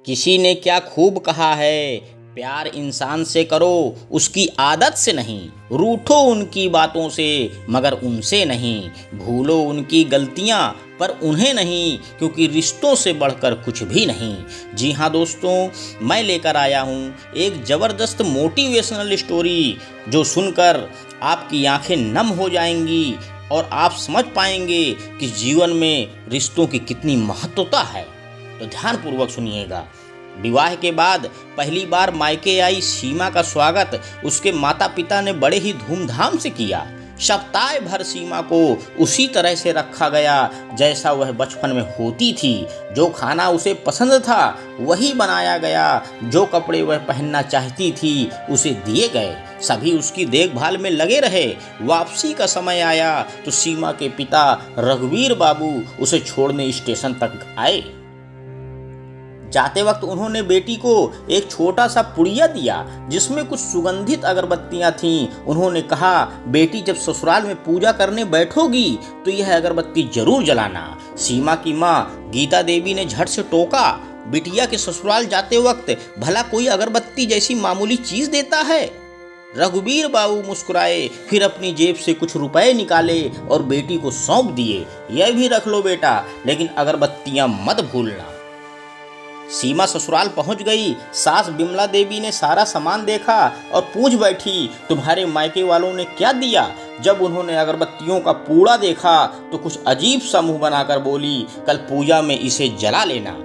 किसी ने क्या खूब कहा है, प्यार इंसान से करो उसकी आदत से नहीं, रूठो उनकी बातों से मगर उनसे नहीं, भूलो उनकी गलतियां पर उन्हें नहीं, क्योंकि रिश्तों से बढ़कर कुछ भी नहीं। जी हाँ दोस्तों, मैं लेकर आया हूँ एक ज़बरदस्त मोटिवेशनल स्टोरी जो सुनकर आपकी आंखें नम हो जाएंगी और आप समझ पाएंगे कि जीवन में रिश्तों की कितनी महत्वता है। तो ध्यानपूर्वक सुनिएगा। विवाह के बाद पहली बार मायके आई सीमा का स्वागत उसके माता पिता ने बड़े ही धूमधाम से किया। सप्ताह भर सीमा को उसी तरह से रखा गया जैसा वह बचपन में होती थी। जो खाना उसे पसंद था वही बनाया गया, जो कपड़े वह पहनना चाहती थी उसे दिए गए। सभी उसकी देखभाल में लगे रहे। वापसी का समय आया तो सीमा के पिता रघुवीर बाबू उसे छोड़ने स्टेशन तक आए। जाते वक्त उन्होंने बेटी को एक छोटा सा पुड़िया दिया जिसमें कुछ सुगंधित अगरबत्तियां थीं। उन्होंने कहा, बेटी जब ससुराल में पूजा करने बैठोगी तो यह अगरबत्ती जरूर जलाना। सीमा की माँ गीता देवी ने झट से टोका, बिटिया के ससुराल जाते वक्त भला कोई अगरबत्ती जैसी मामूली चीज देता है? रघुवीर बाबू मुस्कुराए, फिर अपनी जेब से कुछ रुपए निकाले और बेटी को सौंप दिए। यह भी रख लो बेटा, लेकिन अगरबत्तियां मत भूलना। सीमा ससुराल पहुंच गई। सास बिमला देवी ने सारा सामान देखा और पूछ बैठी, तुम्हारे मायके वालों ने क्या दिया? जब उन्होंने अगरबत्तियों का पूड़ा देखा तो कुछ अजीब सा मुंह बनाकर बोली, कल पूजा में इसे जला लेना।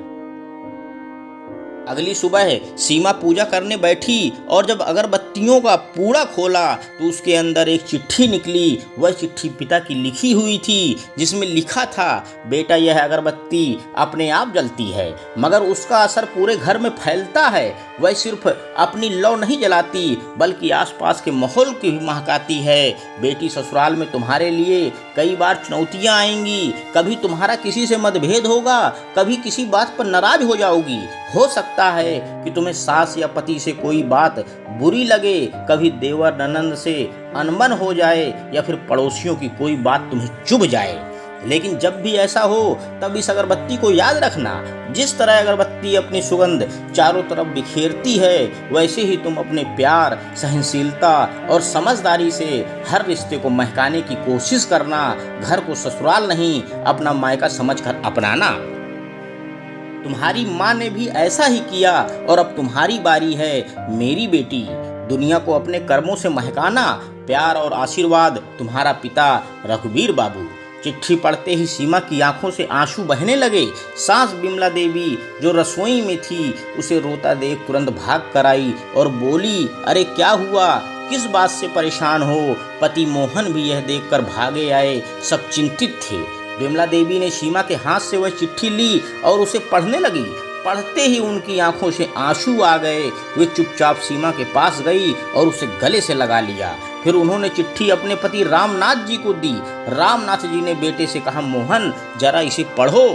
अगली सुबह सीमा पूजा करने बैठी और जब अगरबत्तियों का पूड़ा खोला तो उसके अंदर एक चिट्ठी निकली। वह चिट्ठी पिता की लिखी हुई थी जिसमें लिखा था, बेटा यह अगरबत्ती अपने आप जलती है मगर उसका असर पूरे घर में फैलता है। वह सिर्फ अपनी लौ नहीं जलाती बल्कि आसपास के माहौल की भी महकाती है। बेटी ससुराल में तुम्हारे लिए कई बार चुनौतियां आएंगी। कभी तुम्हारा किसी से मतभेद होगा, कभी किसी बात पर नाराज हो जाओगी। हो सकता है कि तुम्हें सास या पति से कोई बात बुरी लगे, कभी देवर ननंद से अनबन हो जाए या फिर पड़ोसियों की कोई बात तुम्हें चुभ जाए। लेकिन जब भी ऐसा हो तब इस अगरबत्ती को याद रखना, जिस तरह अगरबत्ती अपनी सुगंध चारों तरफ बिखेरती है वैसे ही तुम अपने प्यार, सहनशीलता और समझदारी से हर रिश्ते को महकाने की कोशिश करना। घर को ससुराल नहीं अपना मायका समझकर अपनाना। तुम्हारी माँ ने भी ऐसा ही किया और अब तुम्हारी बारी है मेरी बेटी। दुनिया को अपने कर्मों से महकाना। प्यार और आशीर्वाद, तुम्हारा पिता रघुवीर बाबू। चिट्ठी पढ़ते ही सीमा की आंखों से आंसू बहने लगे। सास बिमला देवी जो रसोई में थी उसे रोता देख तुरंत भाग कर आई और बोली, अरे क्या हुआ, किस बात से परेशान हो? पति मोहन भी यह देखकर भागे आए। सब चिंतित थे। बिमला देवी ने सीमा के हाथ से वह चिट्ठी ली और उसे पढ़ने लगी। पढ़ते ही उनकी आंखों से आंसू आ गए। वे चुपचाप सीमा के पास गई और उसे गले से लगा लिया। फिर उन्होंने चिट्ठी अपने पति रामनाथ जी को दी। रामनाथ जी ने बेटे से कहा, मोहन जरा इसे पढ़ो।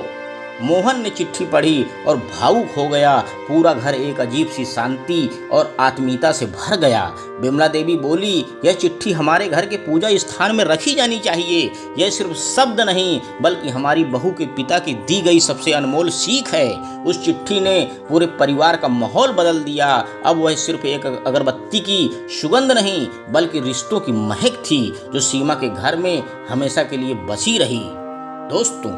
मोहन ने चिट्ठी पढ़ी और भावुक हो गया। पूरा घर एक अजीब सी शांति और आत्मीयता से भर गया। बिमला देवी बोली, यह चिट्ठी हमारे घर के पूजा स्थान में रखी जानी चाहिए। यह सिर्फ शब्द नहीं बल्कि हमारी बहू के पिता की दी गई सबसे अनमोल सीख है। उस चिट्ठी ने पूरे परिवार का माहौल बदल दिया। अब वह सिर्फ एक अगरबत्ती की सुगंध नहीं बल्कि रिश्तों की महक थी जो सीमा के घर में हमेशा के लिए बसी रही। दोस्तों,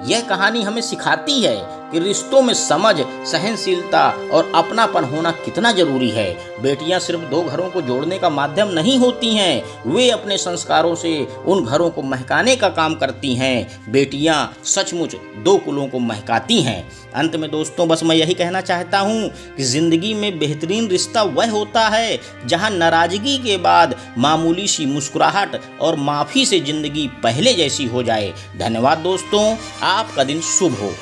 यह कहानी हमें सिखाती है कि रिश्तों में समझ, सहनशीलता और अपनापन होना कितना जरूरी है। बेटियां सिर्फ दो घरों को जोड़ने का माध्यम नहीं होती हैं, वे अपने संस्कारों से उन घरों को महकाने का काम करती हैं। बेटियां सचमुच दो कुलों को महकाती हैं। अंत में दोस्तों बस मैं यही कहना चाहता हूँ कि जिंदगी में बेहतरीन रिश्ता वह होता है जहाँ नाराजगी के बाद मामूली सी मुस्कुराहट और माफ़ी से जिंदगी पहले जैसी हो जाए। धन्यवाद दोस्तों, आपका दिन शुभ हो।